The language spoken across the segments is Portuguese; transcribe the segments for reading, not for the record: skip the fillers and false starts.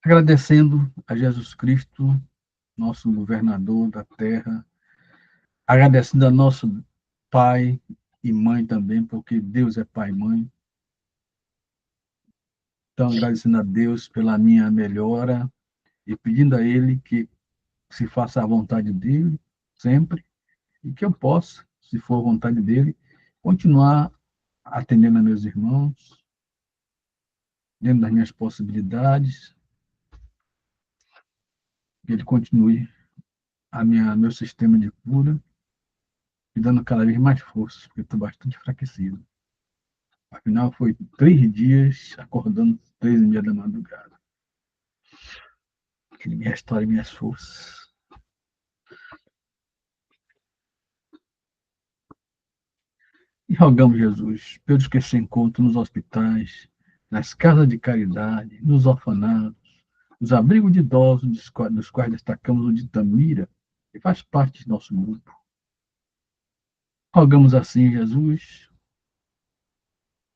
agradecendo a Jesus Cristo, nosso governador da terra, agradecendo a nosso pai e mãe também, porque Deus é pai e mãe. Então, agradecendo a Deus pela minha melhora e pedindo a Ele que se faça a vontade dele sempre e que eu possa, se for a vontade dele, continuar atendendo a meus irmãos, dentro das minhas possibilidades, que ele continue meu sistema de cura e dando cada vez mais força, porque eu estou bastante enfraquecido. Afinal, foi 3 dias acordando 3h30 da madrugada. Que ele me restaure minhas forças. E rogamos, Jesus, pelos que se encontram nos hospitais, nas casas de caridade, nos orfanatos, nos abrigos de idosos, dos quais destacamos o de Tamira, que faz parte do nosso grupo. Rogamos assim, Jesus,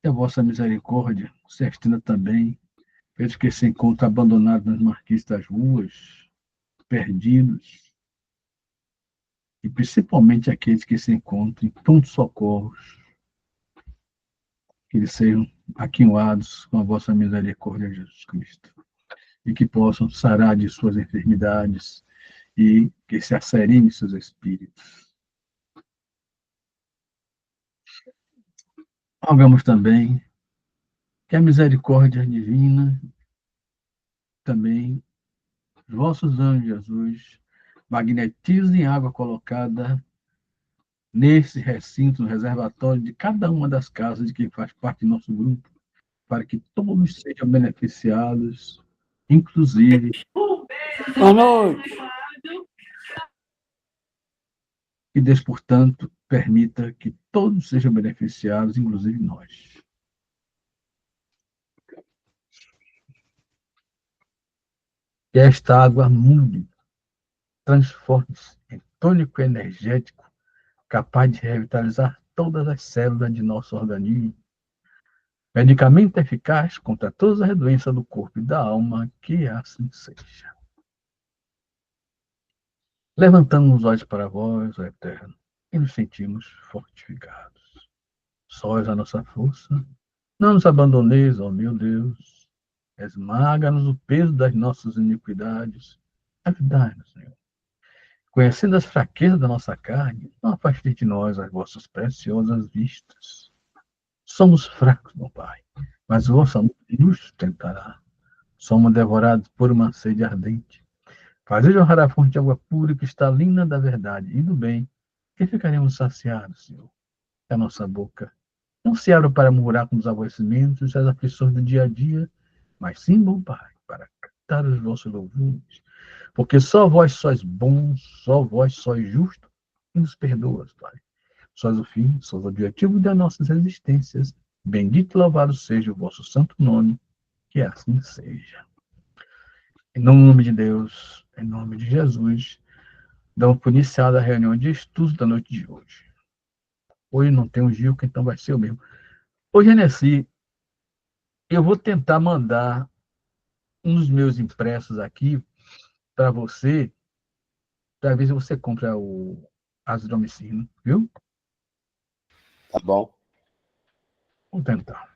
que a vossa misericórdia se estenda também pelos que se encontram abandonados nas marquises das ruas, perdidos, e principalmente aqueles que se encontram em prontos socorros, que eles sejam aquinhoados com a vossa misericórdia, Jesus Cristo, e que possam sarar de suas enfermidades e que se asserinem seus espíritos. Rogamos também que a misericórdia divina também, os vossos anjos, Jesus, magnetizem a água colocada nesse recinto, no reservatório de cada uma das casas de quem faz parte do nosso grupo, para que todos sejam beneficiados, inclusive. Boa noite. E Deus, portanto, permita que todos sejam beneficiados, inclusive nós. Que esta água mude, transforme-se em tônico energético, capaz de revitalizar todas as células de nosso organismo. Medicamento eficaz contra todas as doenças do corpo e da alma, que assim seja. Levantamos os olhos para vós, ó Eterno, e nos sentimos fortificados. Sós a nossa força, não nos abandoneis, ó meu Deus. Esmaga-nos o peso das nossas iniquidades. Ajudai-nos, Senhor. Conhecendo as fraquezas da nossa carne, não afasteis de nós as vossas preciosas vistas. Somos fracos, meu Pai, mas o vosso amor nos sustentará. Somos devorados por uma sede ardente. Fazei jorrar a fonte de água pura e cristalina da verdade e do bem, que ficaremos saciados, Senhor. Que a nossa boca não se abra para murmurar com os aborrecimentos e as aflições do dia a dia, mas sim, bom Pai, para cantar os vossos louvores. Porque só vós sois bons, só vós sois justos e nos perdoas, Pai. Sois o fim, sois o objetivo das nossas existências. Bendito e louvado seja o vosso santo nome, que assim seja. Em nome de Deus, em nome de Jesus, damos por iniciada a reunião de estudos da noite de hoje. Hoje não tem o Gil, então vai ser o mesmo. Hoje, Genesi, eu vou tentar mandar um dos meus impressos aqui para você, para ver se você compra o Azitromicina, viu? Tá bom. Vou tentar.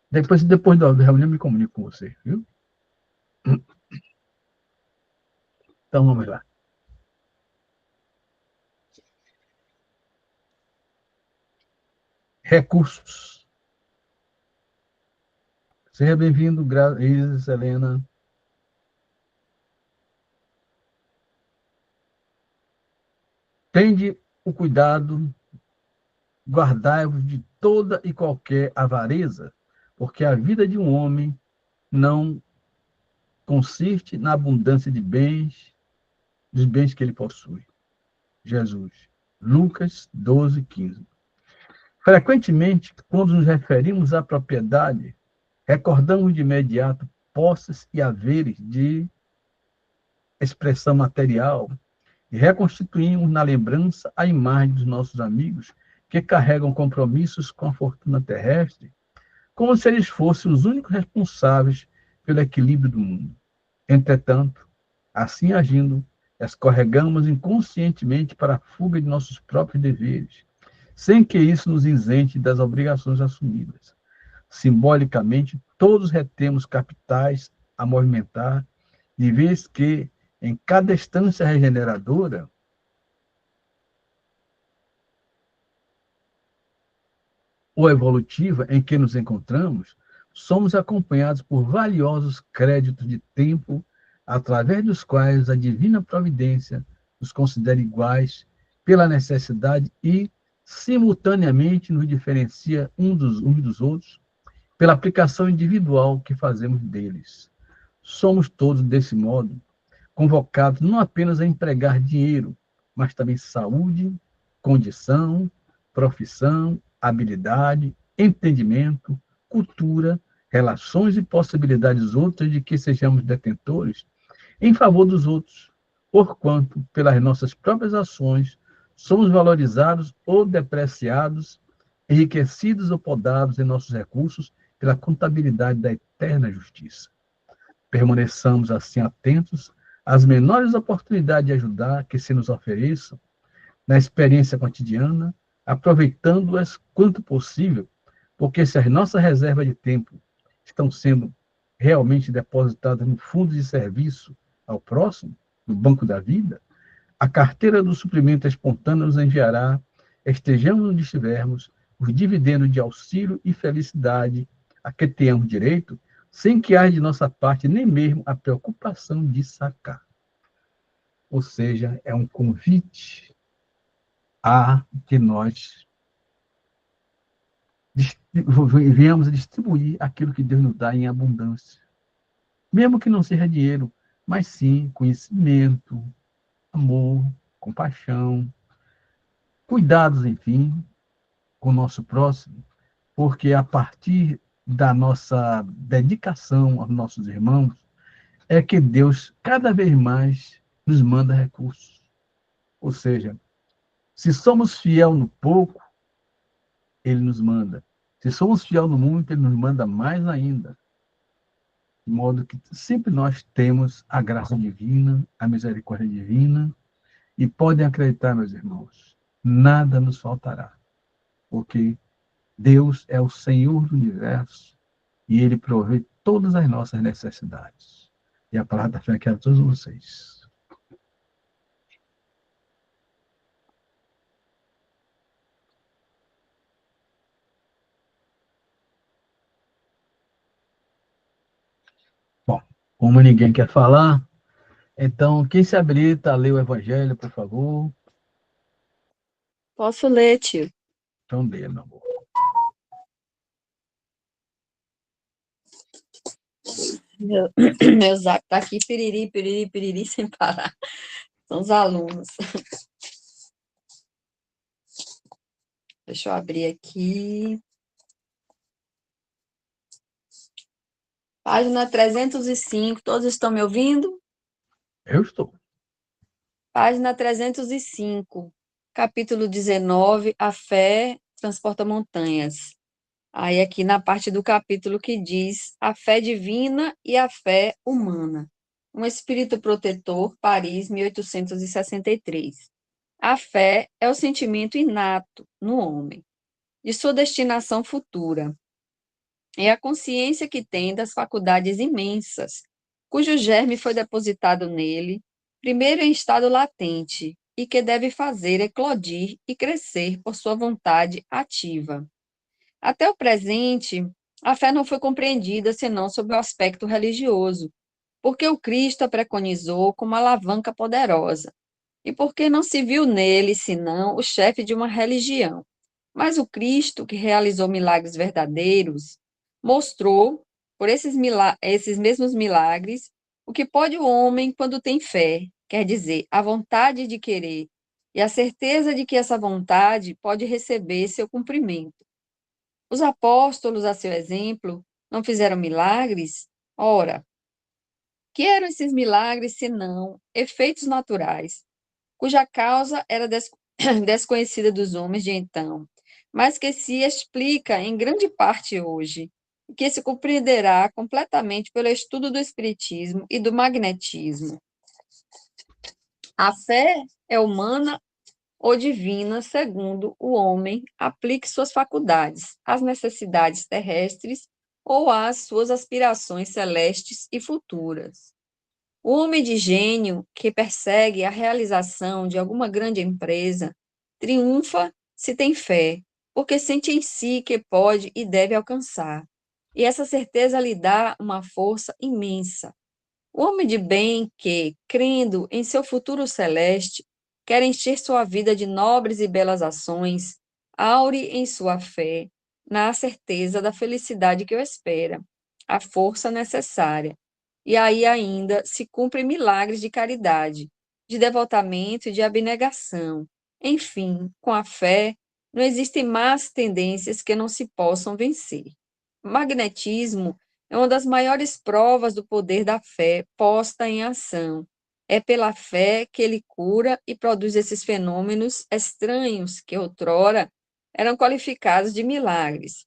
Depois da reunião, eu me comunico com você, viu? Então, vamos lá. Recursos. Seja bem-vindo, Isis, Helena. Tende o cuidado, guardai-vos de toda e qualquer avareza, porque a vida de um homem não consiste na abundância de bens, dos bens que ele possui. Jesus. Lucas 12:15. Frequentemente, quando nos referimos à propriedade, recordamos de imediato posses e haveres de expressão material e reconstituímos na lembrança a imagem dos nossos amigos que carregam compromissos com a fortuna terrestre, como se eles fossem os únicos responsáveis pelo equilíbrio do mundo. Entretanto, assim agindo, escorregamos inconscientemente para a fuga de nossos próprios deveres, sem que isso nos isente das obrigações assumidas. Simbolicamente, todos retemos capitais a movimentar, de vez que, em cada instância regeneradora, ou evolutiva em que nos encontramos, somos acompanhados por valiosos créditos de tempo, através dos quais a divina providência nos considera iguais pela necessidade e, simultaneamente, nos diferencia uns dos outros pela aplicação individual que fazemos deles. Somos todos, desse modo, convocados não apenas a empregar dinheiro, mas também saúde, condição, profissão, habilidade, entendimento, cultura, relações e possibilidades outras de que sejamos detentores em favor dos outros, porquanto, pelas nossas próprias ações, somos valorizados ou depreciados, enriquecidos ou podados em nossos recursos pela contabilidade da eterna justiça. Permaneçamos assim atentos às menores oportunidades de ajudar que se nos ofereçam na experiência cotidiana, aproveitando-as quanto possível, porque se as nossas reservas de tempo estão sendo realmente depositadas no fundo de serviço ao próximo, no banco da vida, a carteira do suprimento espontâneo nos enviará, estejamos onde estivermos, os dividendos de auxílio e felicidade a que tenhamos direito, sem que haja de nossa parte nem mesmo a preocupação de sacar. Ou seja, é um convite a que nós venhamos a distribuir aquilo que Deus nos dá em abundância. Mesmo que não seja dinheiro, mas sim conhecimento, amor, compaixão, cuidados, enfim, com o nosso próximo, porque a partir da nossa dedicação aos nossos irmãos, é que Deus cada vez mais nos manda recursos. Ou seja, se somos fiel no pouco, Ele nos manda. Se somos fiel no muito, Ele nos manda mais ainda. De modo que sempre nós temos a graça divina, a misericórdia divina, e podem acreditar, meus irmãos, nada nos faltará, porque Deus é o Senhor do universo e Ele provê todas as nossas necessidades. E a palavra da fé que é a todos vocês. Bom, como ninguém quer falar, então quem se habilita a ler o Evangelho, por favor? Posso ler, tio? Então lê, meu amor. Meu zap tá aqui, piriri, piriri, piriri, sem parar. São os alunos. Deixa eu abrir aqui. Página 305. Todos estão me ouvindo? Eu estou. Página 305. Capítulo 19. A fé transporta montanhas. Aí aqui na parte do capítulo que diz a fé divina e a fé humana. Um espírito protetor, Paris, 1863. A fé é o sentimento inato no homem, de sua destinação futura. É a consciência que tem das faculdades imensas, cujo germe foi depositado nele, primeiro em estado latente, e que deve fazer eclodir e crescer por sua vontade ativa. Até o presente, a fé não foi compreendida senão sob o aspecto religioso, porque o Cristo a preconizou como alavanca poderosa, e porque não se viu nele senão o chefe de uma religião. Mas o Cristo, que realizou milagres verdadeiros, mostrou, por esses mesmos milagres, o que pode o homem quando tem fé, quer dizer, a vontade de querer, e a certeza de que essa vontade pode receber seu cumprimento. Os apóstolos, a seu exemplo, não fizeram milagres? Ora, que eram esses milagres senão efeitos naturais, cuja causa era desconhecida dos homens de então, mas que se explica em grande parte hoje. que se compreenderá completamente pelo estudo do espiritismo e do magnetismo. A fé é humana ou divina, segundo o homem aplique suas faculdades às necessidades terrestres ou às suas aspirações celestes e futuras. O homem de gênio que persegue a realização de alguma grande empresa triunfa se tem fé, porque sente em si que pode e deve alcançar. E essa certeza lhe dá uma força imensa. O homem de bem que, crendo em seu futuro celeste, quer encher sua vida de nobres e belas ações, aure em sua fé, na certeza da felicidade que o espera, a força necessária. E aí ainda se cumprem milagres de caridade, de devotamento e de abnegação. Enfim, com a fé, não existem más tendências que não se possam vencer. O magnetismo é uma das maiores provas do poder da fé posta em ação. É pela fé que ele cura e produz esses fenômenos estranhos que outrora eram qualificados de milagres.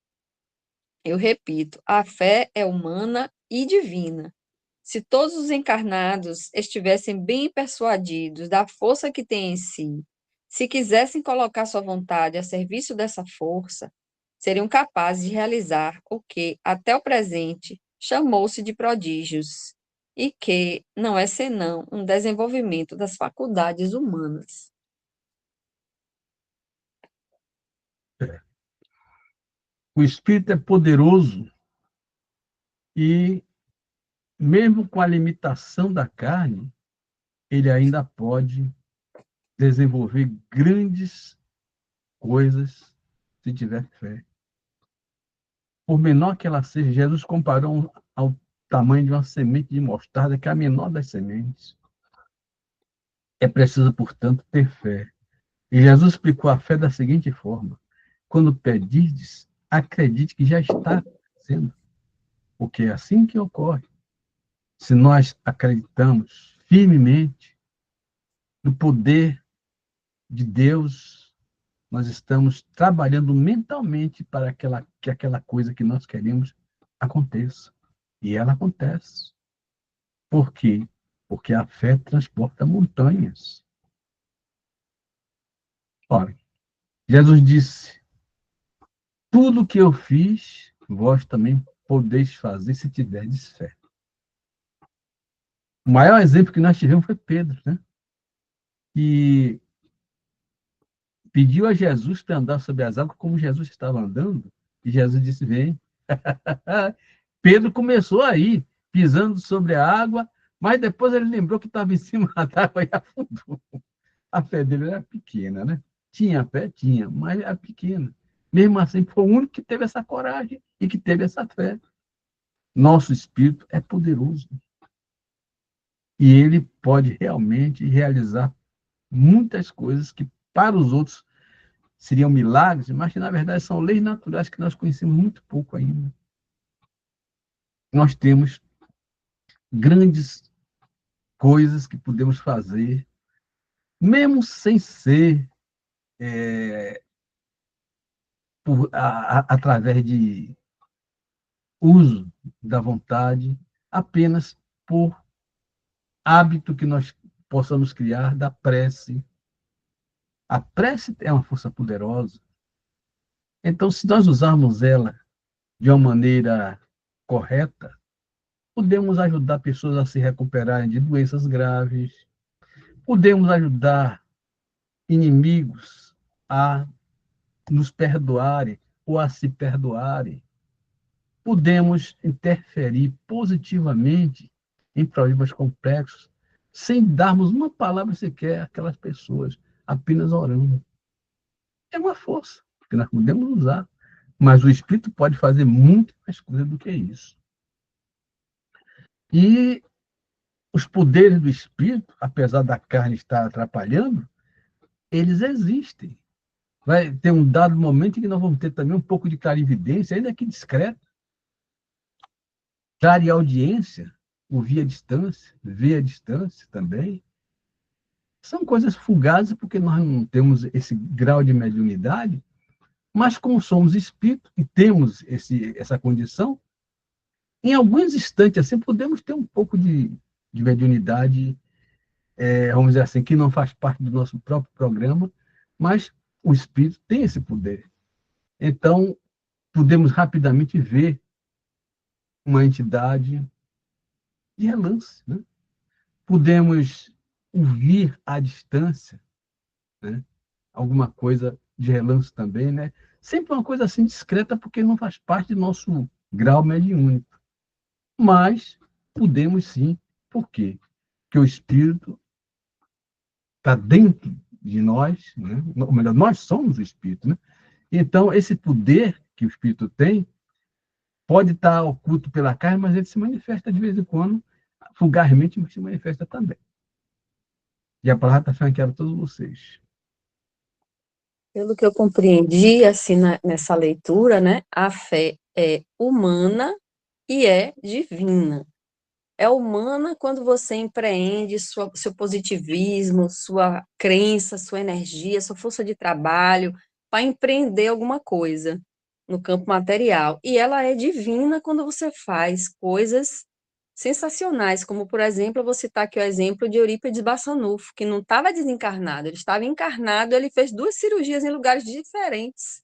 Eu repito, a fé é humana e divina. Se todos os encarnados estivessem bem persuadidos da força que têm em si, se quisessem colocar sua vontade a serviço dessa força, seriam capazes de realizar o que, até o presente, chamou-se de prodígios, e que não é senão um desenvolvimento das faculdades humanas. O Espírito é poderoso e, mesmo com a limitação da carne, ele ainda pode desenvolver grandes coisas se tiver fé. Por menor que ela seja, Jesus comparou ao tamanho de uma semente de mostarda, que é a menor das sementes. É preciso, portanto, ter fé. E Jesus explicou a fé da seguinte forma: quando pedirdes, acredite que já está acontecendo, porque é assim que ocorre. Se nós acreditamos firmemente no poder de Deus, nós estamos trabalhando mentalmente para que aquela coisa que nós queremos aconteça. E ela acontece. Por quê? Porque a fé transporta montanhas. Ora, Jesus disse: tudo que eu fiz, vós também podeis fazer se tiverdes fé. O maior exemplo que nós tivemos foi Pedro, né? Que pediu a Jesus para andar sobre as águas como Jesus estava andando, e Jesus disse: vem. Pedro começou aí, pisando sobre a água, mas depois ele lembrou que estava em cima da água e afundou. A fé dele era pequena, né? Tinha fé? Tinha, mas era pequena. Mesmo assim, foi o único que teve essa coragem e que teve essa fé. Nosso espírito é poderoso. E ele pode realmente realizar muitas coisas que para os outros seriam milagres, mas que na verdade são leis naturais que nós conhecemos muito pouco ainda. Nós temos grandes coisas que podemos fazer, mesmo sem ser através de uso da vontade, apenas por hábito que nós possamos criar da prece. A prece é uma força poderosa. Então, se nós usarmos ela de uma maneira correta, podemos ajudar pessoas a se recuperarem de doenças graves, podemos ajudar inimigos a nos perdoarem ou a se perdoarem, podemos interferir positivamente em problemas complexos, sem darmos uma palavra sequer àquelas pessoas, apenas orando. É uma força que nós podemos usar, mas o Espírito pode fazer muito mais coisa do que isso. E os poderes do Espírito, apesar da carne estar atrapalhando, eles existem. Vai ter um dado momento em que nós vamos ter também um pouco de clarividência, ainda que discreta. Clareaudiência, ouvir à distância, ver à distância também. São coisas fugazes, porque nós não temos esse grau de mediunidade, mas como somos espírito e temos essa condição, em alguns instantes, assim, podemos ter um pouco de mediunidade, vamos dizer assim, que não faz parte do nosso próprio programa, mas o espírito tem esse poder. Então, podemos rapidamente ver uma entidade de relance, né? Podemos ouvir à distância, né? Alguma coisa de relance também, né? Sempre uma coisa assim discreta, porque não faz parte do nosso grau mediúnico. Mas podemos sim. Por quê? Porque o espírito está dentro de nós, né? Ou melhor, nós somos o espírito, né? Então, esse poder que o espírito tem pode estar oculto pela carne, mas ele se manifesta de vez em quando, vulgarmente, mas se manifesta também. E a palavra está franqueada a todos vocês. Pelo que eu compreendi, assim, nessa leitura, né, a fé é humana e é divina. É humana quando você empreende seu positivismo, sua crença, sua energia, sua força de trabalho para empreender alguma coisa no campo material. E ela é divina quando você faz coisas sensacionais, como, por exemplo, eu vou citar aqui o exemplo de Eurípides Barçanufo, que não estava desencarnado, ele estava encarnado, ele fez 2 cirurgias em lugares diferentes.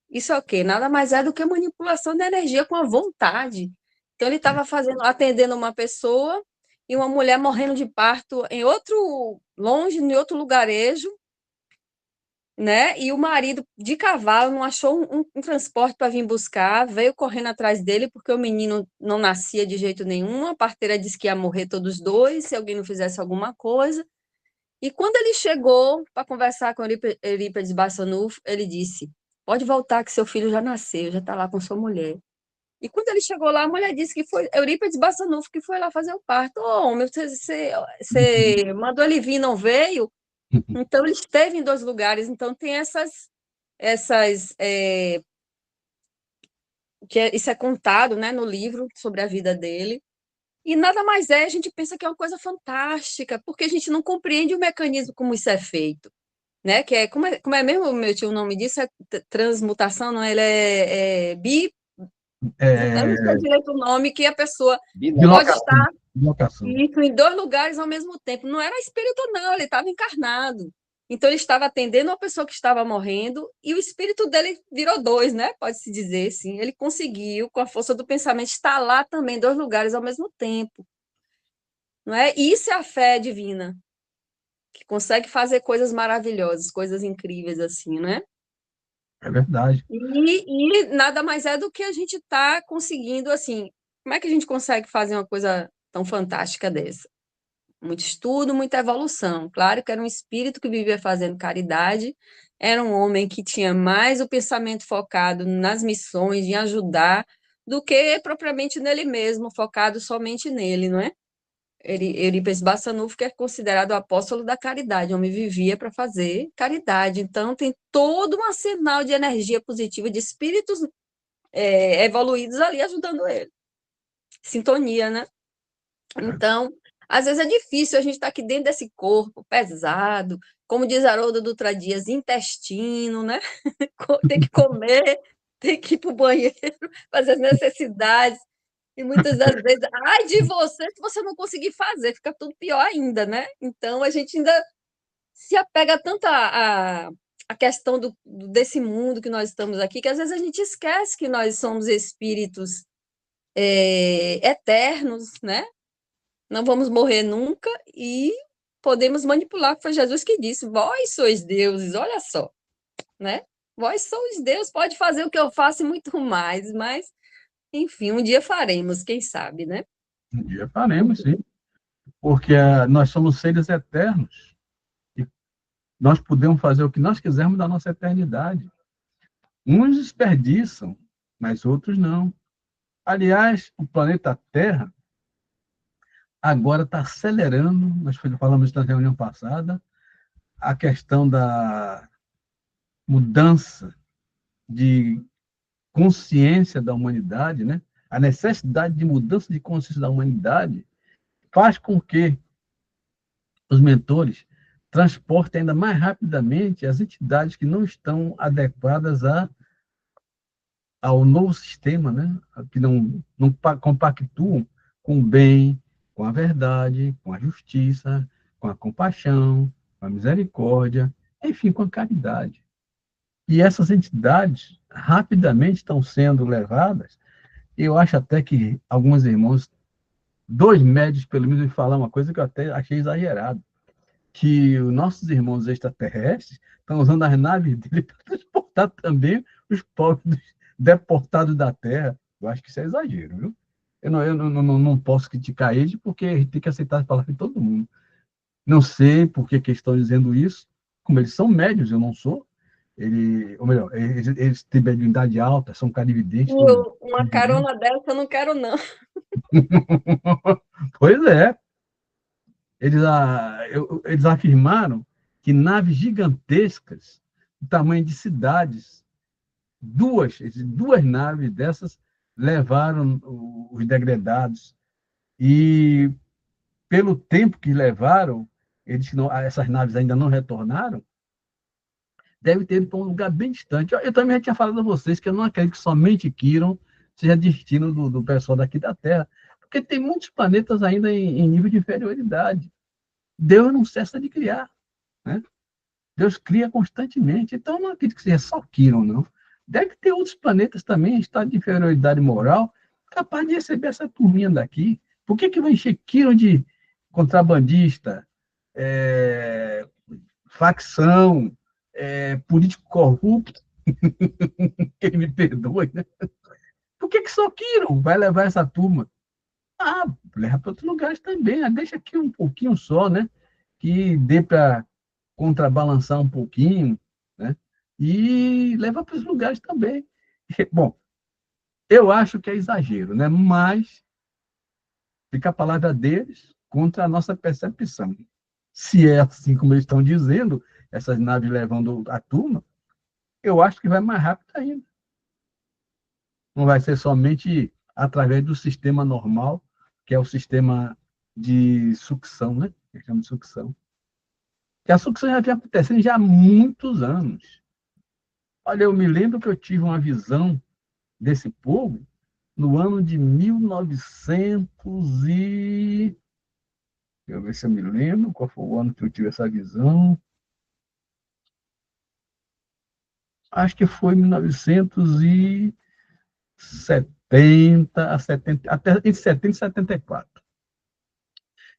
Isso é o quê? Nada mais é do que manipulação da energia com a vontade. Então, ele estava atendendo uma pessoa e uma mulher morrendo de parto em outro, longe, em outro lugarejo, né? E o marido de cavalo não achou um transporte para vir buscar, veio correndo atrás dele porque o menino não nascia de jeito nenhum. A parteira disse que ia morrer todos dois se alguém não fizesse alguma coisa. E quando ele chegou para conversar com Eurípides Barçanufo, ele disse: pode voltar, que seu filho já nasceu, já está lá com sua mulher. E quando ele chegou lá, a mulher disse que foi Eurípides Barçanufo que foi lá fazer o parto. Ô, homem, você mandou ele vir, não veio? Então, ele esteve em 2 lugares. Então, tem essas isso é contado, né, no livro sobre a vida dele. E nada mais é, a gente pensa que é uma coisa fantástica, porque a gente não compreende o mecanismo como isso é feito, né? Que como é mesmo o meu tio, o nome disso é transmutação, não? Ele eu não sei É, direito o nome, que a pessoa pode bilocação. estar Bilocação. em 2 lugares ao mesmo tempo. Não era espírito, não, ele estava encarnado. Então, ele estava atendendo uma pessoa que estava morrendo e o espírito dele virou 2, né? Pode-se dizer, sim. Ele conseguiu, com a força do pensamento, estar lá também, em 2 lugares ao mesmo tempo. Não é? E isso é a fé divina, que consegue fazer coisas maravilhosas, coisas incríveis assim, né? É verdade. E nada mais é do que a gente está conseguindo, assim, como é que a gente consegue fazer uma coisa tão fantástica dessa? Muito estudo, muita evolução. Claro que era um espírito que vivia fazendo caridade, era um homem que tinha mais o pensamento focado nas missões, em ajudar, do que propriamente nele mesmo, focado somente nele, não é? Eurípides Barçanufo, que é considerado o apóstolo da caridade, o homem vivia para fazer caridade. Então, tem todo um arsenal de energia positiva, de espíritos evoluídos ali ajudando ele. Sintonia, né? Então, às vezes é difícil a gente estar aqui dentro desse corpo pesado, como diz Haroldo Dutra Dias, intestino, né? Tem que comer, tem que ir para o banheiro, fazer as necessidades. E muitas das vezes, ai de você se você não conseguir fazer, fica tudo pior ainda, né? Então, a gente ainda se apega tanto à questão desse mundo que nós estamos aqui, que às vezes a gente esquece que nós somos espíritos eternos, né? Não vamos morrer nunca e podemos manipular, foi Jesus que disse, vós sois deuses, olha só, né? Vós sois Deus, pode fazer o que eu faço e muito mais, mas, enfim, um dia faremos, quem sabe, né? Um dia faremos, sim. Porque nós somos seres eternos. E nós podemos fazer o que nós quisermos da nossa eternidade. Uns desperdiçam, mas outros não. Aliás, o planeta Terra agora está acelerando, nós falamos isso na reunião passada, a questão da mudança de consciência da humanidade, né? A necessidade de mudança de consciência da humanidade faz com que os mentores transportem ainda mais rapidamente as entidades que não estão adequadas a ao novo sistema, né? Que não compactuam com o bem, com a verdade, com a justiça, com a compaixão, com a misericórdia, enfim, com a caridade. E essas entidades rapidamente estão sendo levadas. Eu acho até que alguns irmãos, dois médios pelo menos, me falaram uma coisa que eu até achei exagerado, que os nossos irmãos extraterrestres estão usando as naves dele para transportar também os povos deportados da Terra. Eu acho que isso é exagero, viu? Eu não posso criticar eles, porque a gente tem que aceitar as palavras de todo mundo. Não sei por que estão dizendo isso, como eles são médios, eu não sou. Ou melhor, eles têm mediunidade alta, são clarividentes, tudo. Uma carona dessa eu não quero, não. Pois é. Eles afirmaram que naves gigantescas, do tamanho de cidades, duas naves dessas levaram os degredados. E pelo tempo que levaram, essas naves ainda não retornaram, deve ter ido para um lugar bem distante. Eu também já tinha falado a vocês que eu não acredito que somente Quiron seja destino do pessoal daqui da Terra, porque tem muitos planetas ainda em nível de inferioridade. Deus não cessa de criar, né? Deus cria constantemente. Então, não acredito que seja só Quiron, não. Deve ter outros planetas também em estado de inferioridade moral capaz de receber essa turminha daqui. Por que vai encher Quiron de contrabandista, é, facção, político corrupto? Que ele me perdoe, né? Por que só Quiron vai levar essa turma? Ah, leva para outros lugares também. Deixa aqui um pouquinho só, né? Que dê para contrabalançar um pouquinho, né? E leva para os lugares também. Bom, eu acho que é exagero, né? Mas fica a palavra deles contra a nossa percepção. Se é assim como eles estão dizendo, essas naves levando a turma, eu acho que vai mais rápido ainda. Não vai ser somente através do sistema normal, que é o sistema de sucção, né? Que chama de sucção. Que a sucção já vem acontecendo já há muitos anos. Olha, eu me lembro que eu tive uma visão desse povo no ano de 1900 e... Deixa eu ver se eu me lembro qual foi o ano que eu tive essa visão. Acho que foi 1970 a 70, até entre 70 e 74,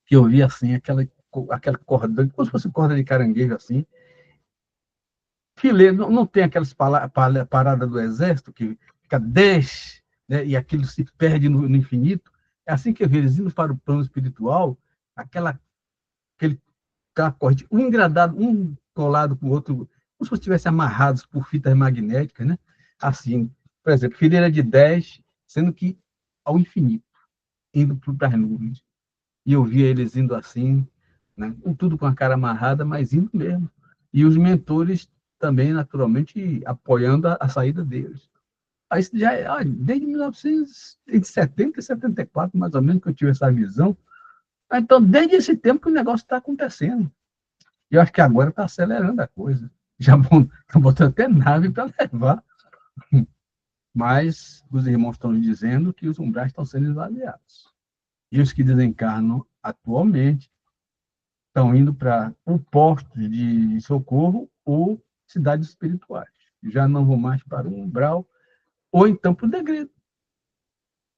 que eu vi assim, aquela corda, como se fosse corda de caranguejo assim, fileiro, não tem aquelas paradas do exército que fica 10, né, e aquilo se perde no infinito. É assim que eu vejo eles indo para o plano espiritual, aquele, aquela corrente, um engradado, um colado com o outro, como se estivessem amarrados por fitas magnéticas, né? Assim, por exemplo, fileira de 10, sendo que ao infinito, indo para as nuvens. E eu via eles indo assim, né? Tudo com a cara amarrada, mas indo mesmo. E os mentores também, naturalmente, apoiando a saída deles. Aí já, olha, desde 1970 e 74, mais ou menos, que eu tive essa visão. Então, desde esse tempo que o negócio está acontecendo. E eu acho que agora está acelerando a coisa. Já estão botando até nave para levar. Mas os irmãos estão dizendo que os umbrais estão sendo esvaziados. E os que desencarnam atualmente estão indo para postos de socorro ou cidades espirituais. Já não vão mais para o umbral, ou então para o degredo.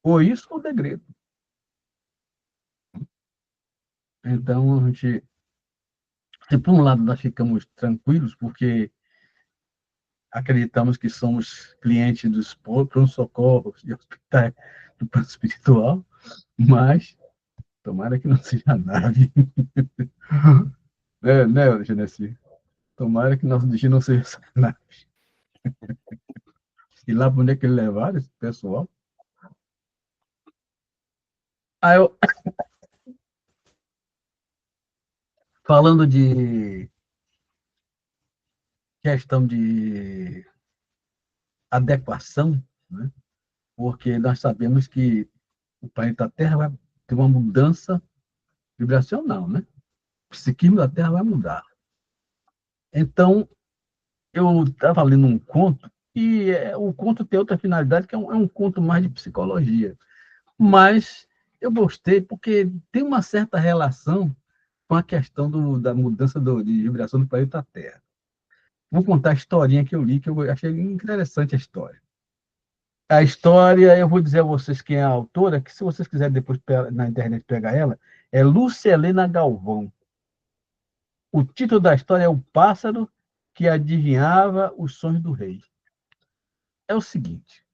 Ou isso ou o degredo. Então, se por um lado nós ficamos tranquilos, porque acreditamos que somos clientes dos pronto-socorros e hospitais do plano espiritual, mas tomara que não seja nave. Né, Genesi? Tomara que nosso destino não seja essa nave. E lá para onde é que eles levaram esse pessoal? Aí eu, falando de questão de adequação, né? Porque nós sabemos que o planeta Terra vai ter uma mudança vibracional, né? O psiquismo da Terra vai mudar. Então, eu estava lendo um conto E o conto tem outra finalidade, que é um conto mais de psicologia. Mas eu gostei porque tem uma certa relação com a questão da mudança de vibração do planeta Terra. Vou contar a historinha que eu li, que eu achei interessante a história. A história, eu vou dizer a vocês quem é a autora, que se vocês quiserem depois na internet pegar ela, é Lúcia Helena Galvão. O título da história é O Pássaro que Adivinhava os Sonhos do Rei. É o seguinte,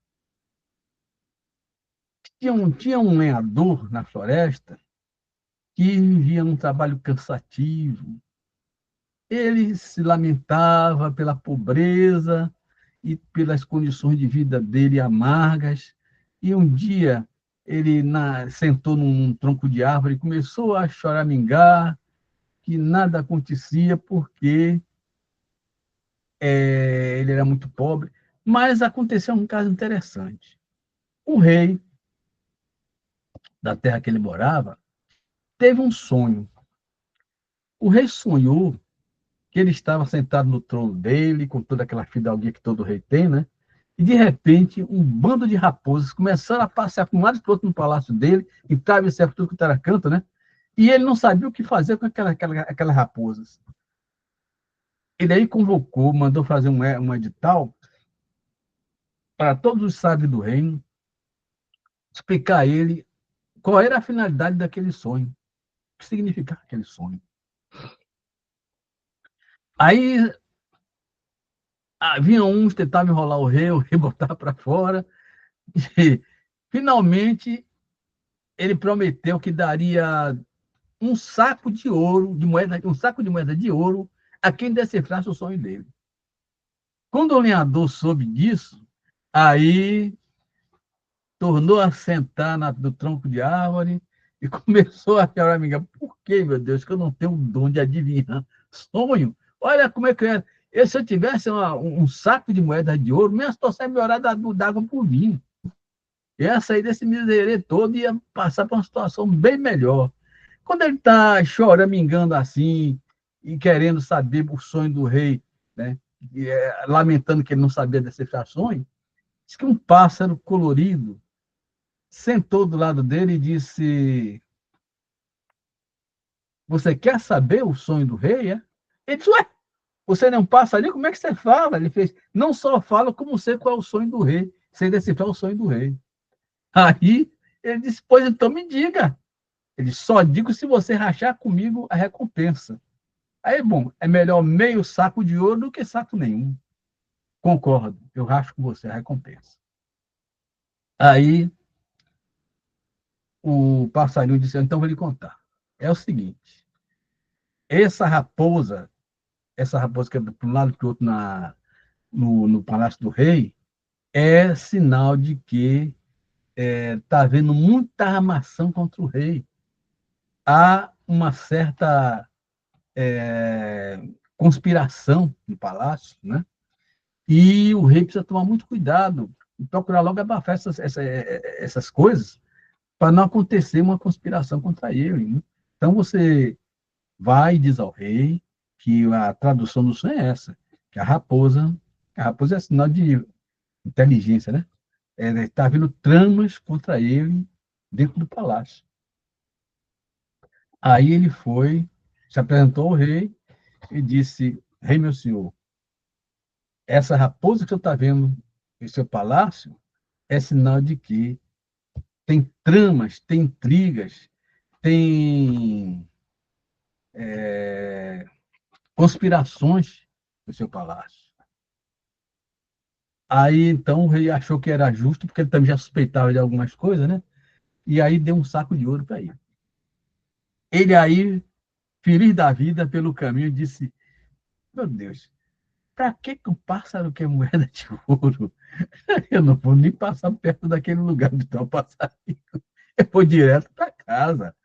tinha um lenhador na floresta que vivia num trabalho cansativo. Ele se lamentava pela pobreza e pelas condições de vida dele amargas. E um dia ele sentou num tronco de árvore e começou a choramingar que nada acontecia porque ele era muito pobre. Mas aconteceu um caso interessante. O rei da terra que ele morava teve um sonho. O rei sonhou que ele estava sentado no trono dele, com toda aquela fidalguia que todo rei tem, né? E, de repente, um bando de raposas começaram a passear com um lado e para outro no palácio dele, entrava e saia tudo que era canto, né? E ele não sabia o que fazer com aquelas raposas. Ele aí convocou, mandou fazer um edital para todos os sábios do reino, explicar a ele qual era a finalidade daquele sonho, o que significava aquele sonho. Aí havia uns que tentavam enrolar o rei botava para fora, e finalmente ele prometeu que daria um saco de ouro, um saco de moeda de ouro a quem decifrasse o sonho dele. Quando o lenhador soube disso, aí tornou a sentar no tronco de árvore e começou a chorar, amiga. Por que, meu Deus, que eu não tenho o dom de adivinhar sonho? Olha como é que é. E se eu tivesse um saco de moeda de ouro, minha situação ia melhorar d'água por vinho. Ia sair desse miserê todo e ia passar para uma situação bem melhor. Quando ele está choramingando assim e querendo saber o sonho do rei, né? Lamentando que ele não sabia decifrar sonho, diz que um pássaro colorido sentou do lado dele e disse: Você quer saber o sonho do rei? É? Ele disse: Ué, você não é um passarinho? Como é que você fala? Ele fez: Não só fala, como sei qual é o sonho do rei, sem decifrar o sonho do rei. Aí ele disse: Pois então me diga. Ele só digo se você rachar comigo a recompensa. Aí, bom, é melhor meio saco de ouro do que saco nenhum. Concordo, eu racho com você a recompensa. Aí o passarinho disse: Então vou lhe contar. É o seguinte: essa raposa, que é para um lado e para o outro no Palácio do Rei, é sinal de que está havendo muita armação contra o rei. Há uma certa conspiração no palácio, né? E o rei precisa tomar muito cuidado e procurar logo abafar essas coisas para não acontecer uma conspiração contra ele. Né? Então você vai e diz ao rei que a tradução do sonho é essa, que a raposa é sinal de inteligência, né? Está havendo tramas contra ele dentro do palácio. Aí ele foi, se apresentou ao rei e disse: Rei, meu senhor, essa raposa que você está vendo em seu palácio é sinal de que tem tramas, tem intrigas, tem conspirações no seu palácio. Aí, então, o rei achou que era justo, porque ele também já suspeitava de algumas coisas, né? E aí deu um saco de ouro para ele. Ele aí, feliz da vida pelo caminho, disse: Meu Deus, para que o pássaro quer moeda de ouro? Eu não vou nem passar perto daquele lugar onde está o passarinho. Eu vou direto para casa.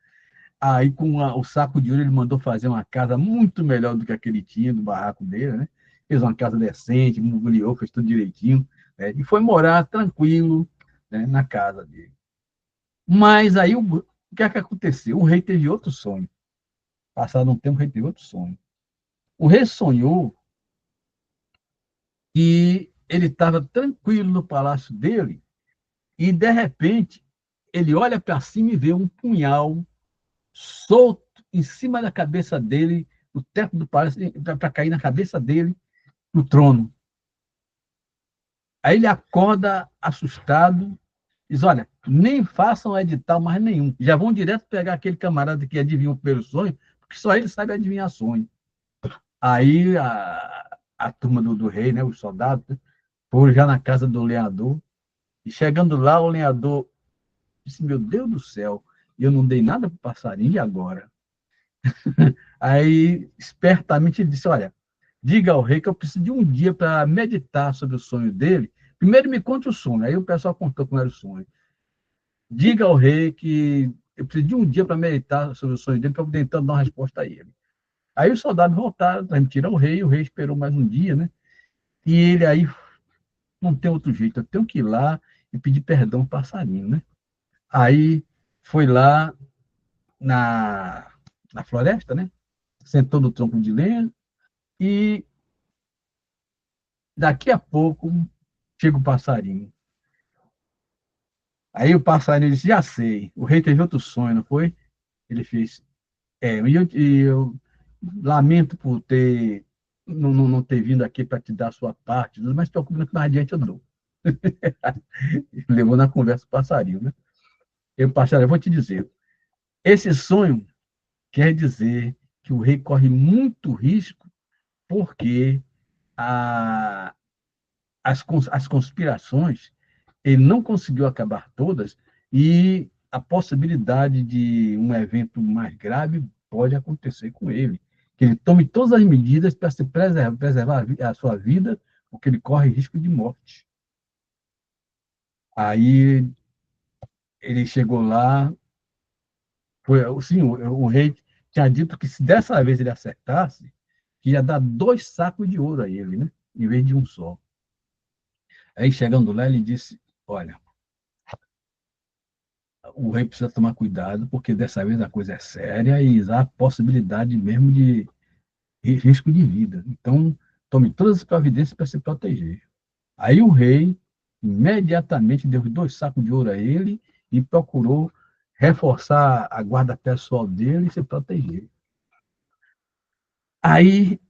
Aí, com o saco de ouro, ele mandou fazer uma casa muito melhor do que a que ele tinha, do barraco dele, né? Fez uma casa decente, mobiliou, fez tudo direitinho, né? E foi morar tranquilo, né, na casa dele. Mas aí, o que é que aconteceu? O rei teve outro sonho. Passado um tempo, o rei teve outro sonho. O rei sonhou que ele estava tranquilo no palácio dele e, de repente, ele olha para cima e vê um punhal solto em cima da cabeça dele, no teto do palácio, para cair na cabeça dele, no trono. Aí ele acorda assustado, diz: olha, nem façam edital mais nenhum. Já vão direto pegar aquele camarada que adivinha o primeiro sonho, porque só ele sabe adivinhar sonho. Aí a turma do rei, né, os soldados, né, foram já na casa do lenhador. E chegando lá, o lenhador disse: meu Deus do céu, eu não dei nada para o passarinho, e agora? Aí, espertamente, ele disse: olha, diga ao rei que eu preciso de um dia para meditar sobre o sonho dele. Primeiro me conte o sonho. Aí o pessoal contou como era o sonho. Diga ao rei que eu preciso de um dia para meditar sobre o sonho dele, para eu tentar dar uma resposta a ele. Aí os soldados voltaram, transmitiram ao rei, o rei esperou mais um dia, né? E ele aí, não tem outro jeito, eu tenho que ir lá e pedir perdão ao passarinho, né? Aí foi lá na, na floresta, né? Sentou no tronco de lenha e daqui a pouco chega o passarinho. Aí o passarinho disse: já sei, o rei teve outro sonho, não foi? Ele fez: eu lamento por ter não ter vindo aqui para te dar a sua parte, mas preocupa que mais adiante eu dou. Levou na conversa o passarinho, né? Eu, passarinho, eu vou te dizer, esse sonho quer dizer que o rei corre muito risco porque a, as conspirações ele não conseguiu acabar todas e a possibilidade de um evento mais grave pode acontecer com ele. Que ele tome todas as medidas para se preservar a sua vida, porque ele corre risco de morte. Aí ele chegou lá, foi, sim, o rei tinha dito que se dessa vez ele acertasse, que ia dar 2 sacos de ouro a ele, né? Em vez de um só. Aí chegando lá, ele disse: olha, o rei precisa tomar cuidado, porque dessa vez a coisa é séria e há possibilidade mesmo de risco de vida. Então, tome todas as providências para se proteger. Aí o rei imediatamente deu 2 sacos de ouro a ele e procurou reforçar a guarda pessoal dele e se proteger. Aí,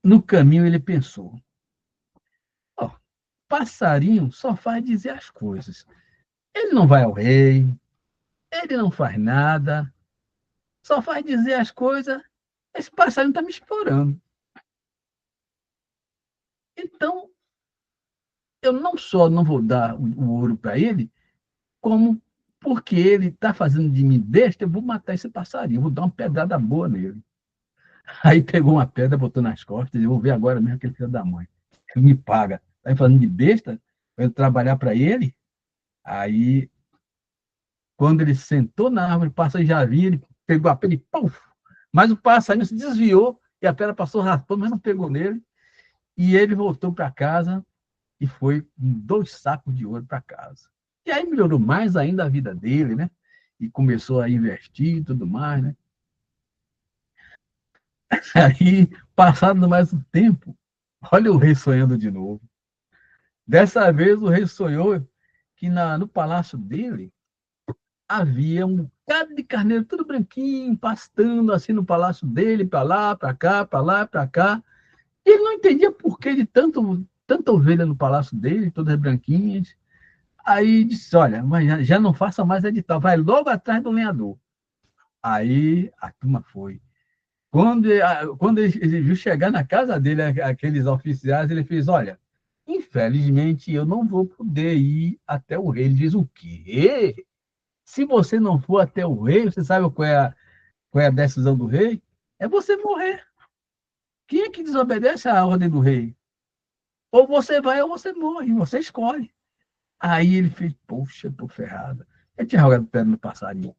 no caminho, ele pensou: ó, passarinho só faz dizer as coisas. Ele não vai ao rei, ele não faz nada, só faz dizer as coisas. Esse passarinho está me explorando. Então, eu não só não vou dar o ouro para ele, como porque ele está fazendo de mim besta, eu vou matar esse passarinho, vou dar uma pedrada boa nele. Aí pegou uma pedra, botou nas costas, eu vou ver agora mesmo aquele filho da mãe. Ele me paga. Está me fazendo de besta, para eu trabalhar para ele. Aí, quando ele sentou na árvore, o passarinho já vinha, ele pegou a pedra e puf! Mas o passarinho se desviou e a pedra passou raspando, mas não pegou nele. E ele voltou para casa e foi com 2 sacos de ouro para casa. E aí melhorou mais ainda a vida dele, né? E começou a investir e tudo mais, né? Aí, passado mais um tempo, olha o rei sonhando de novo. Dessa vez o rei sonhou que no palácio dele havia um bocado de carneiro tudo branquinho, pastando assim no palácio dele, para lá, para cá, para lá, para cá. E ele não entendia por que de tanta ovelha no palácio dele, todas branquinhas. Aí disse: olha, mas já não faça mais edital, vai logo atrás do lenhador. Aí a turma foi. Quando ele viu chegar na casa dele, aqueles oficiais, ele fez: olha, infelizmente eu não vou poder ir até o rei. Ele diz: o quê? Se você não for até o rei, você sabe qual é a decisão do rei? É você morrer. Quem é que desobedece à ordem do rei? Ou você vai ou você morre, você escolhe. Aí ele fez: poxa, tô ferrado. Ele tinha jogado pedra no passarinho.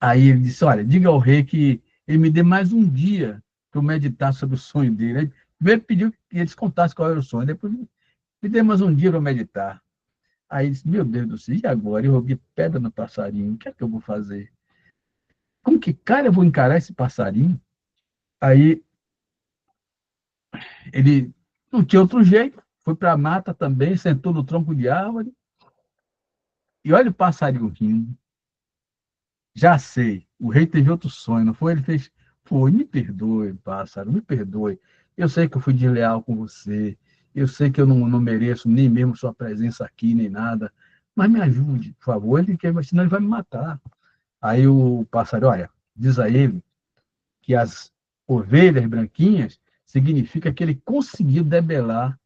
Aí ele disse: olha, diga ao rei que ele me dê mais um dia para eu meditar sobre o sonho dele. Aí, primeiro pediu que eles contassem qual era o sonho, depois me dê mais um dia para eu meditar. Aí ele disse: meu Deus do céu, e agora? Eu joguei pedra no passarinho, o que é que eu vou fazer? Como que cara eu vou encarar esse passarinho? Aí ele não tinha outro jeito, foi para a mata também, sentou no tronco de árvore, e olha o passarinho rindo. Já sei, o rei teve outro sonho, não foi? Ele fez, foi, me perdoe, pássaro, me perdoe. Eu sei que eu fui desleal com você, eu sei que eu não mereço nem mesmo sua presença aqui, nem nada, mas me ajude, por favor, senão ele vai me matar. Aí o pássaro, olha, diz a ele que as ovelhas branquinhas significa que ele conseguiu debelar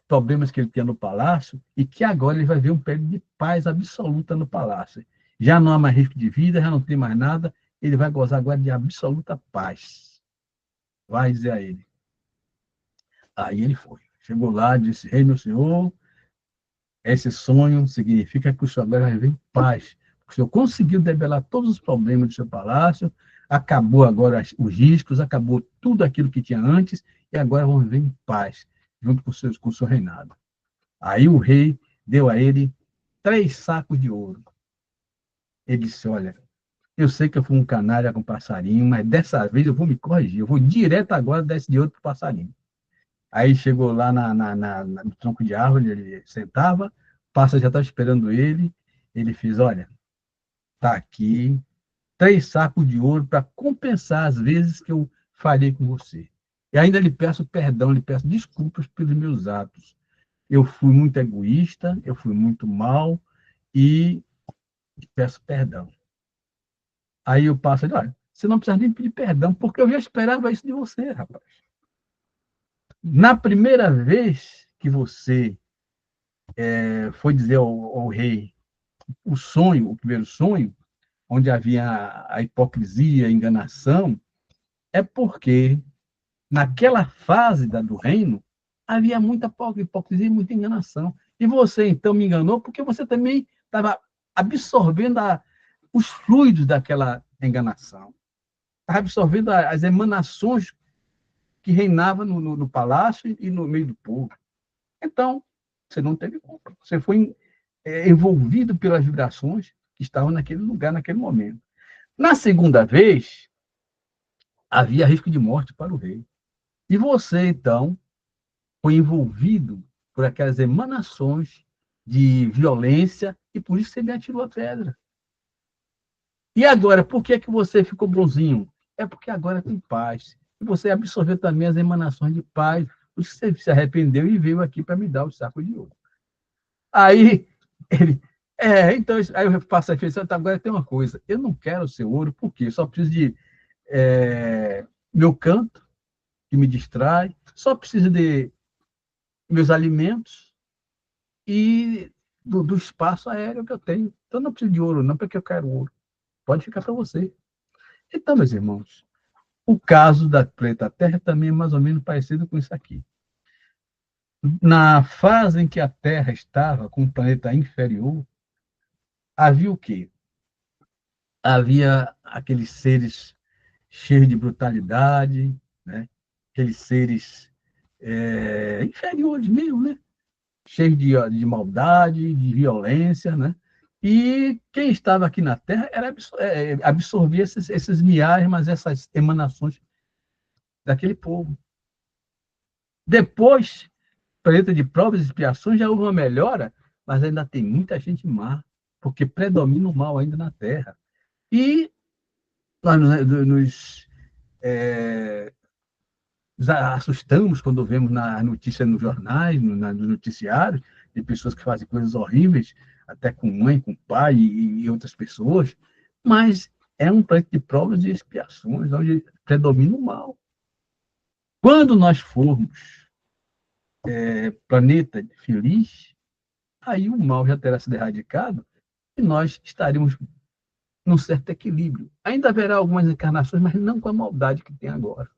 problemas que ele tinha no palácio e que agora ele vai ver um período de paz absoluta no palácio. Já não há mais risco de vida, já não tem mais nada, ele vai gozar agora de absoluta paz. Vai dizer a ele. Aí ele foi. Chegou lá, disse: Rei, meu senhor, esse sonho significa que o senhor agora vai viver em paz. O senhor conseguiu debelar todos os problemas do seu palácio, acabou agora os riscos, acabou tudo aquilo que tinha antes, e agora vão viver em paz, junto com o seu reinado. Aí o rei deu a ele 3 sacos de ouro. Ele disse: olha, eu sei que eu fui um canalha com passarinho, mas dessa vez eu vou me corrigir. Eu vou direto agora dar esse de ouro para o passarinho. Aí chegou lá no tronco de árvore, ele sentava, o pássaro já estava esperando ele. Ele fez: olha, tá aqui 3 sacos de ouro para compensar as vezes que eu falhei com você. E ainda lhe peço perdão, lhe peço desculpas pelos meus atos. Eu fui muito egoísta, eu fui muito mal e peço perdão. Aí o pássaro: olha, você não precisa nem pedir perdão, porque eu já esperava isso de você, rapaz. Na primeira vez que você foi dizer ao rei o sonho, o primeiro sonho, onde havia a hipocrisia, a enganação, é porque naquela fase do reino havia muita hipocrisia e muita enganação. E você, então, me enganou porque você também estava absorvendo os fluidos daquela enganação. Estava absorvendo as emanações que reinavam no palácio e no meio do povo. Então, você não teve culpa. Você foi envolvido pelas vibrações que estavam naquele lugar, naquele momento. Na segunda vez, havia risco de morte para o rei. E você, então, foi envolvido por aquelas emanações de violência e por isso você me atirou a pedra. E agora, por que você ficou bonzinho? É porque agora tem paz. E você absorveu também as emanações de paz. Por isso você se arrependeu e veio aqui para me dar o saco de ouro. Aí ele, então, aí eu passo a refeição, agora tem uma coisa, eu não quero o seu ouro, porque eu só preciso de meu canto, que me distrai, só preciso de meus alimentos e do espaço aéreo que eu tenho. Então, não preciso de ouro, não, porque eu quero ouro. Pode ficar para você. Então, meus irmãos, o caso da planeta Terra também é mais ou menos parecido com isso aqui. Na fase em que a Terra estava com o planeta inferior, havia o quê? Havia aqueles seres cheios de brutalidade, né? Aqueles seres inferiores mesmo, né? Cheios de maldade, de violência, né? E quem estava aqui na Terra absorvia esses miasmas, essas emanações daquele povo. Depois, planeta de provas e expiações, já houve uma melhora, mas ainda tem muita gente má, porque predomina o mal ainda na Terra. E nós nos assustamos quando vemos na notícia nos jornais, nos noticiários, de pessoas que fazem coisas horríveis, até com mãe, com pai e outras pessoas, mas é um planeta de provas e expiações, onde predomina o mal. Quando nós formos planeta feliz, aí o mal já terá sido erradicado e nós estaremos num certo equilíbrio. Ainda haverá algumas encarnações, mas não com a maldade que tem agora.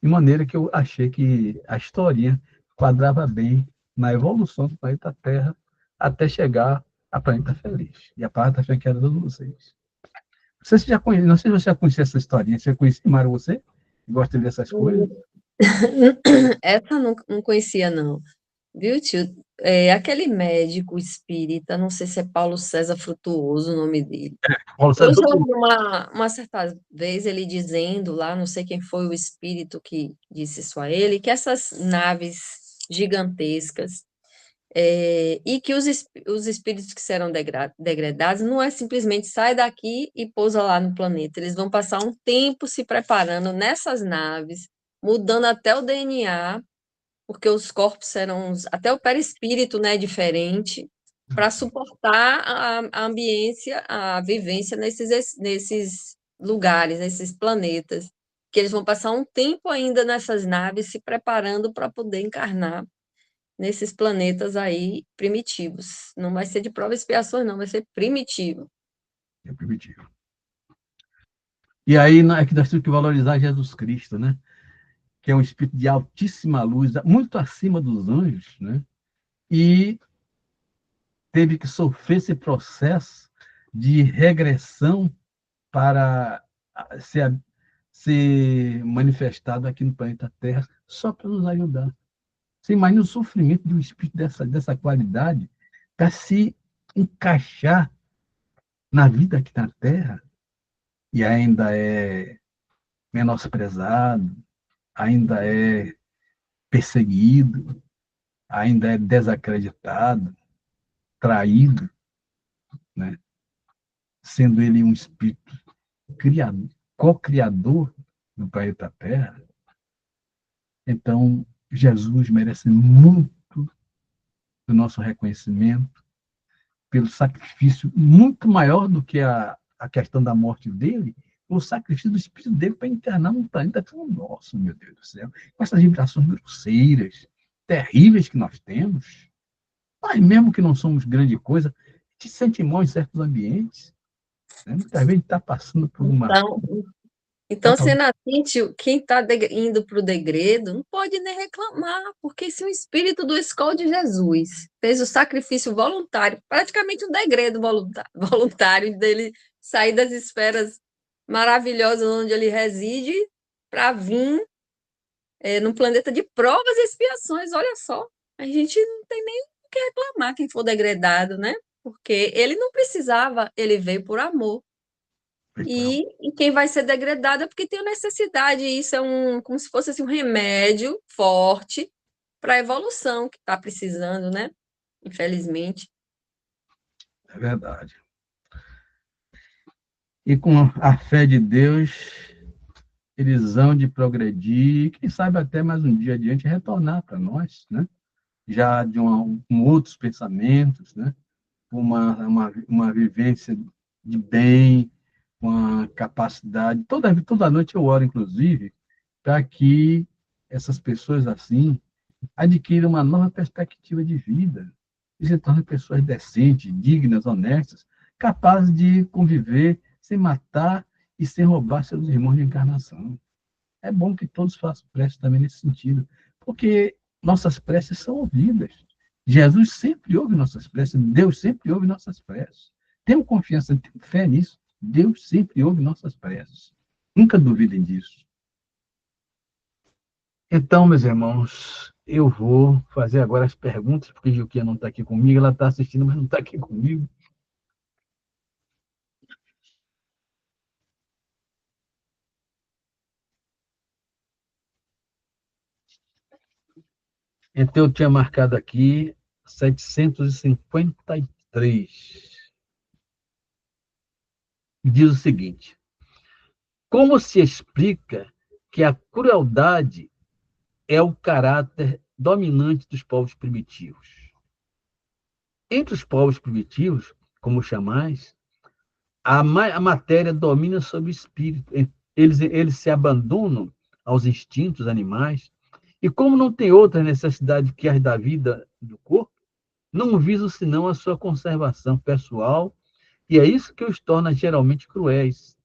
De maneira que eu achei que a historinha quadrava bem na evolução do planeta Terra até chegar a Planeta Feliz. E a Planeta Feliz que era todos vocês. Não sei se você já conhecia essa historinha. Você conhecia, Mara, você? Gosta de ver essas coisas? Essa eu não conhecia, não. Viu, tio? Aquele médico espírita, não sei se é Paulo César Frutuoso o nome dele. Paulo Eu César, já ouvi uma certa vez ele dizendo lá, não sei quem foi o espírito que disse isso a ele, que essas naves gigantescas, e que os espíritos que serão degradados não é simplesmente sai daqui e pousa lá no planeta. Eles vão passar um tempo se preparando nessas naves, mudando até o DNA, porque os corpos serão, até o perispírito, né, diferente, para suportar a ambiência, a vivência nesses lugares, nesses planetas, que eles vão passar um tempo ainda nessas naves se preparando para poder encarnar nesses planetas aí primitivos. Não vai ser de prova e expiação, não, vai ser primitivo. É primitivo. E aí é que nós temos que valorizar Jesus Cristo, né? Que é um espírito de altíssima luz, muito acima dos anjos, né? E teve que sofrer esse processo de regressão para ser manifestado aqui no planeta Terra, só para nos ajudar. Você imagina o sofrimento de um espírito dessa qualidade para se encaixar na vida aqui na Terra e ainda é menosprezado, ainda é perseguido, ainda é desacreditado, traído, né? Sendo ele um espírito criador, co-criador do planeta Terra. Então, Jesus merece muito do nosso reconhecimento, pelo sacrifício muito maior do que a questão da morte dele, o sacrifício do espírito dele para encarnar um planeta como o nosso, meu Deus do céu, com essas vibrações grosseiras, terríveis que nós temos. Mas mesmo que não somos grande coisa, a gente sente mal em certos ambientes. Né? Muitas vezes a gente está passando por uma... Então, sendo assim, tio, quem está indo para o degredo não pode nem reclamar, porque se o espírito do escol de Jesus fez o sacrifício voluntário, praticamente um degredo voluntário dele sair das esferas maravilhosas onde ele reside para vir num planeta de provas e expiações, olha só, a gente não tem nem o que reclamar quem for degradado, né? Porque ele não precisava, ele veio por amor. E quem vai ser degradado é porque tem necessidade. Isso é como se fosse assim, um remédio forte para a evolução que está precisando, né? Infelizmente. É verdade. E com a fé de Deus, eles hão de progredir, quem sabe até mais um dia adiante retornar para nós, né? Já com outros pensamentos, né? Uma vivência de bem, uma capacidade. Toda noite eu oro, inclusive, para que essas pessoas assim adquiram uma nova perspectiva de vida e se tornem pessoas decentes, dignas, honestas, capazes de conviver sem matar e sem roubar seus irmãos de encarnação. É bom que todos façam prece também nesse sentido, porque nossas preces são ouvidas. Jesus sempre ouve nossas preces, Deus sempre ouve nossas preces. Temos confiança, temos fé nisso. Deus sempre ouve nossas preces. Nunca duvidem disso. Então, meus irmãos, eu vou fazer agora as perguntas, porque Gilquinha não está aqui comigo, ela está assistindo, mas não está aqui comigo. Então, eu tinha marcado aqui 753. Diz o seguinte: como se explica que a crueldade é o caráter dominante dos povos primitivos? Entre os povos primitivos, como chamais, a matéria domina sobre o espírito. Eles se abandonam aos instintos animais e, como não tem outra necessidade que as da vida do corpo, não visam senão a sua conservação pessoal, e é isso que os torna geralmente cruéis.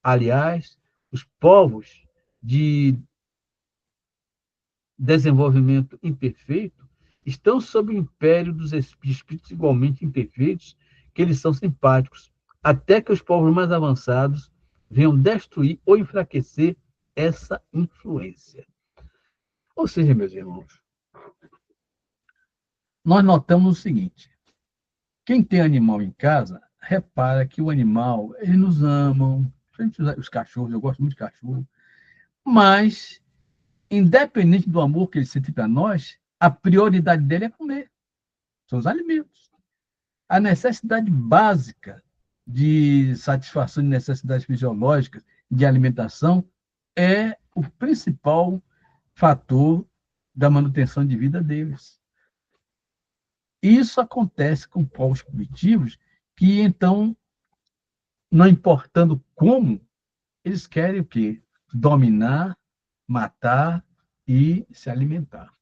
Aliás, os povos de desenvolvimento imperfeito estão sob o império dos espíritos igualmente imperfeitos, que eles são simpáticos, até que os povos mais avançados venham destruir ou enfraquecer essa influência. Ou seja, meus irmãos, nós notamos o seguinte: quem tem animal em casa, repara que o animal, eles nos amam, os cachorros, eu gosto muito de cachorro, mas, independente do amor que eles sentem para nós, a prioridade dele é comer, são os alimentos. A necessidade básica de satisfação de necessidades fisiológicas de alimentação é o principal fator da manutenção de vida deles. Isso acontece com povos primitivos que, então, não importando como, eles querem o quê? Dominar, matar e se alimentar.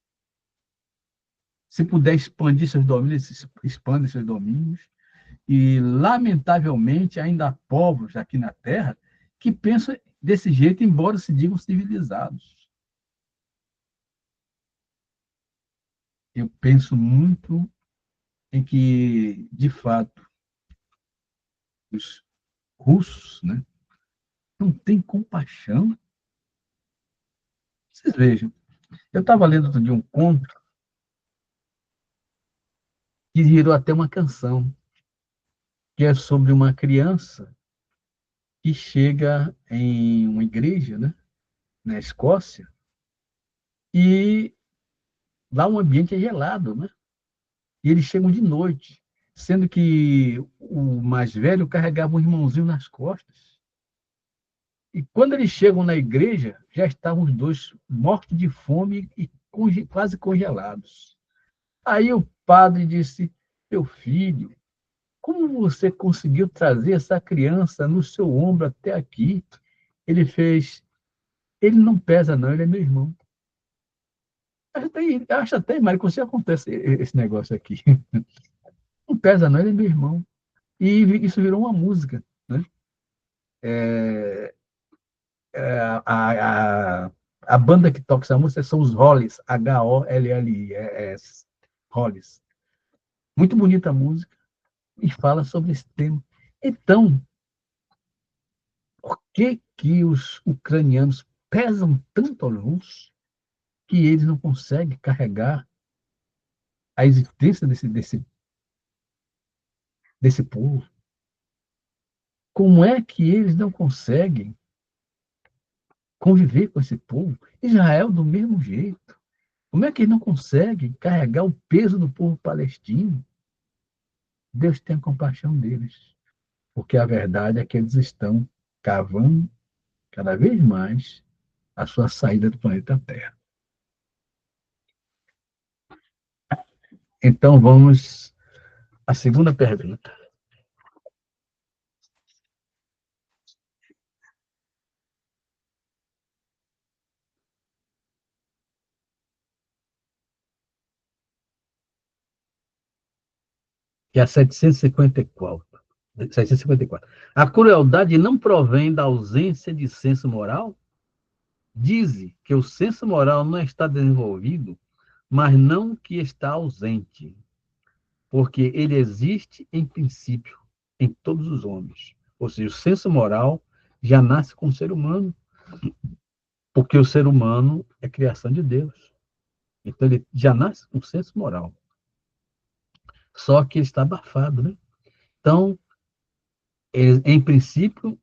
Se puder expandir seus domínios, expande seus domínios. E, lamentavelmente, ainda há povos aqui na Terra que pensam desse jeito, embora se digam civilizados. Eu penso muito em que, de fato, os russos, né, não têm compaixão. Vocês vejam, eu estava lendo outro dia um conto que virou até uma canção, que é sobre uma criança que chega em uma igreja, né, na Escócia, e lá o ambiente é gelado, né? E eles chegam de noite, sendo que o mais velho carregava um irmãozinho nas costas. E quando eles chegam na igreja, já estavam os dois mortos de fome e quase congelados. Aí o padre disse: meu filho, como você conseguiu trazer essa criança no seu ombro até aqui? Ele fez: ele não pesa, não, ele é meu irmão. Acho até, Mário, que você acontece esse negócio aqui. Não pesa, não, ele é meu irmão. E isso virou uma música, né? A banda que toca essa música são os Hollies, Hollies. Hollies. Muito bonita a música e fala sobre esse tema. Então, por que que os ucranianos pesam tanto aos russos que eles não conseguem carregar a existência desse povo? Como é que eles não conseguem conviver com esse povo? Israel, do mesmo jeito. Como é que eles não conseguem carregar o peso do povo palestino? Deus tenha compaixão deles, porque a verdade é que eles estão cavando cada vez mais a sua saída do planeta Terra. Então, vamos à segunda pergunta. Que é a 754. 754. A crueldade não provém da ausência de senso moral? Dize que o senso moral não está desenvolvido, mas não que está ausente, porque ele existe em princípio em todos os homens. Ou seja, o senso moral já nasce com o ser humano, porque o ser humano é criação de Deus. Então ele já nasce com senso moral. Só que ele está abafado, né? Então, em princípio,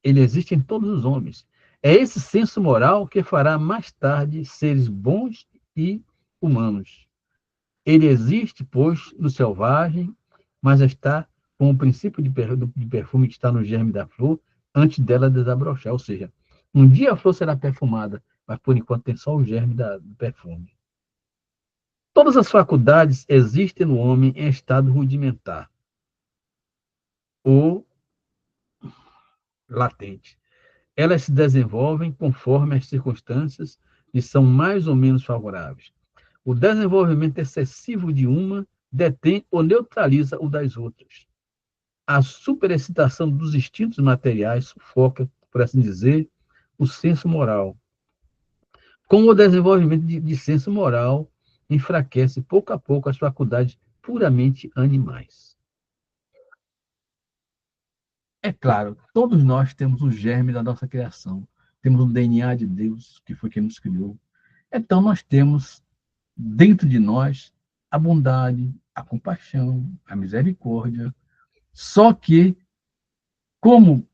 ele existe em todos os homens. É esse senso moral que fará mais tarde seres bons e humanos. Ele existe, pois, no selvagem, mas está com o princípio de perfume que está no germe da flor, antes dela desabrochar. Ou seja, um dia a flor será perfumada, mas por enquanto tem só o germe do perfume. Todas as faculdades existem no homem em estado rudimentar ou latente. Elas se desenvolvem conforme as circunstâncias lhe são mais ou menos favoráveis. O desenvolvimento excessivo de uma detém ou neutraliza o das outras. A superexcitação dos instintos materiais sufoca, por assim dizer, o senso moral. Com o desenvolvimento de senso moral, enfraquece pouco a pouco as faculdades puramente animais. É claro, todos nós temos o germe da nossa criação, temos o DNA de Deus, que foi quem nos criou. Então, nós temos dentro de nós a bondade, a compaixão, a misericórdia. Só que, como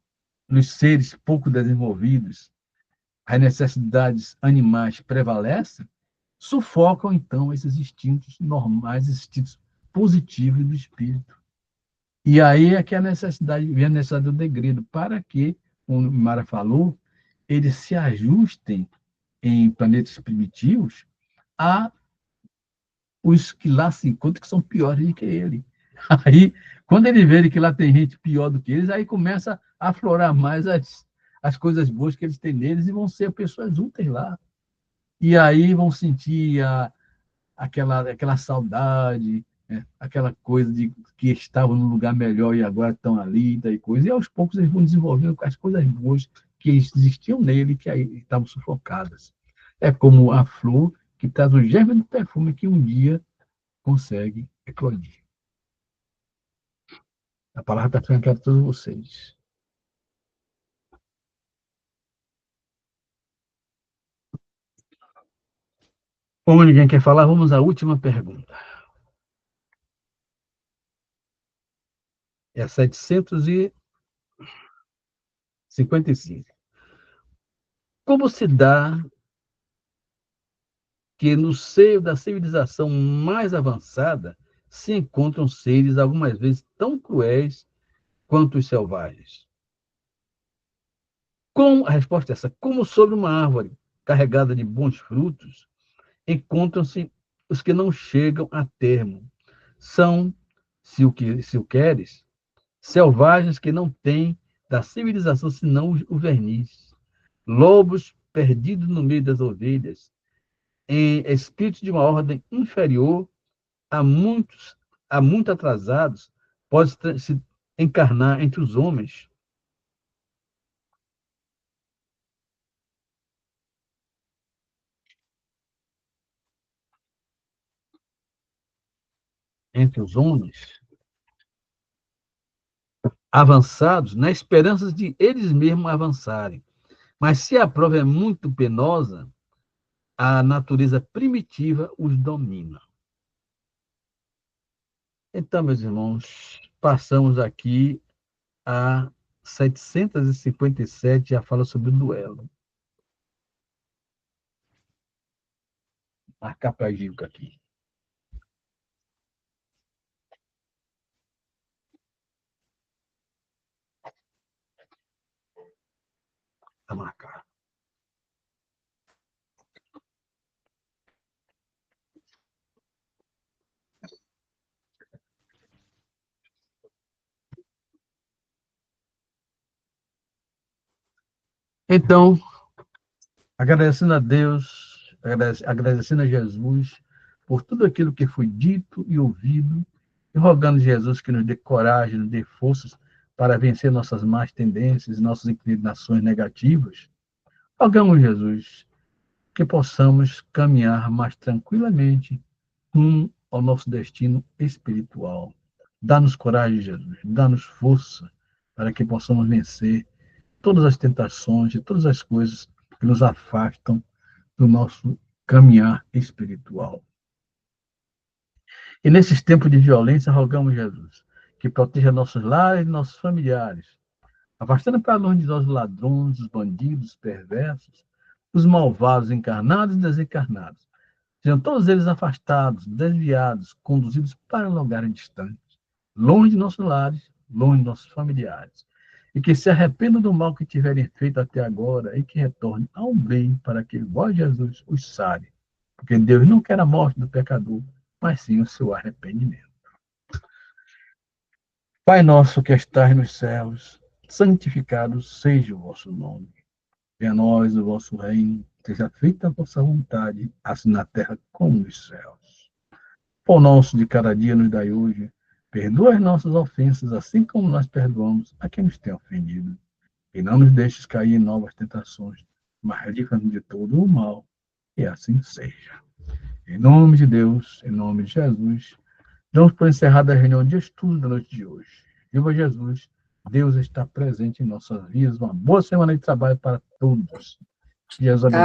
nos seres pouco desenvolvidos, as necessidades animais prevalecem, sufocam, então, esses instintos normais, esses instintos positivos do espírito. E aí é que vem a necessidade do degredo, para que, como o Mara falou, eles se ajustem em planetas primitivos a os que lá se encontram que são piores do que ele. Aí, quando eles verem que lá tem gente pior do que eles, aí começa a aflorar mais as coisas boas que eles têm neles e vão ser pessoas úteis lá. E aí vão sentir aquela saudade, né? Aquela coisa de que estavam num lugar melhor e agora estão ali, daí coisa. E aos poucos eles vão desenvolvendo as coisas boas que existiam nele, que aí estavam sufocadas. É como a flor que traz o germe do perfume que um dia consegue eclodir. A palavra está ficando para todos vocês. Como ninguém quer falar, vamos à última pergunta. É 755. Como se dá que no seio da civilização mais avançada se encontram seres algumas vezes tão cruéis quanto os selvagens? A resposta é essa: como sobre uma árvore carregada de bons frutos, encontram-se os que não chegam a termo. São, se o queres, selvagens que não têm da civilização senão o verniz. Lobos perdidos no meio das ovelhas, em espíritos de uma ordem inferior a muito atrasados, pode se encarnar entre os homens. Entre os homens avançados, na esperança de eles mesmos avançarem. Mas se a prova é muito penosa, a natureza primitiva os domina. Então, meus irmãos, passamos aqui a 757, já fala sobre o duelo. Marcar para a Gilca aqui. Está marcado. Então, agradecendo a Deus, agradecendo a Jesus por tudo aquilo que foi dito e ouvido, e rogando a Jesus que nos dê coragem, nos dê forças para vencer nossas más tendências, nossas inclinações negativas. Rogamos, Jesus, que possamos caminhar mais tranquilamente rumo ao nosso destino espiritual. Dá-nos coragem, Jesus, dá-nos força para que possamos vencer todas as tentações e todas as coisas que nos afastam do nosso caminhar espiritual. E nesses tempos de violência, rogamos, Jesus, que proteja nossos lares e nossos familiares, afastando para longe de nós os ladrões, os bandidos, os perversos, os malvados encarnados e desencarnados. Sejam todos eles afastados, desviados, conduzidos para lugares distantes, longe de nossos lares, longe de nossos familiares. E que se arrependam do mal que tiverem feito até agora e que retornem ao bem para que, igual Jesus, os sare. Porque Deus não quer a morte do pecador, mas sim o seu arrependimento. Pai nosso que estás nos céus, santificado seja o vosso nome. Venha a nós o vosso reino, seja feita a vossa vontade, assim na terra como nos céus. Pão nosso de cada dia nos dai hoje, perdoa as nossas ofensas, assim como nós perdoamos a quem nos tem ofendido. E não nos deixes cair em novas tentações, mas livra-nos de todo o mal, e assim seja. Em nome de Deus, em nome de Jesus, damos por encerrada a reunião de estudo da noite de hoje. Viva Jesus, Deus está presente em nossas vidas. Uma boa semana de trabalho para todos. Jesus abençoe.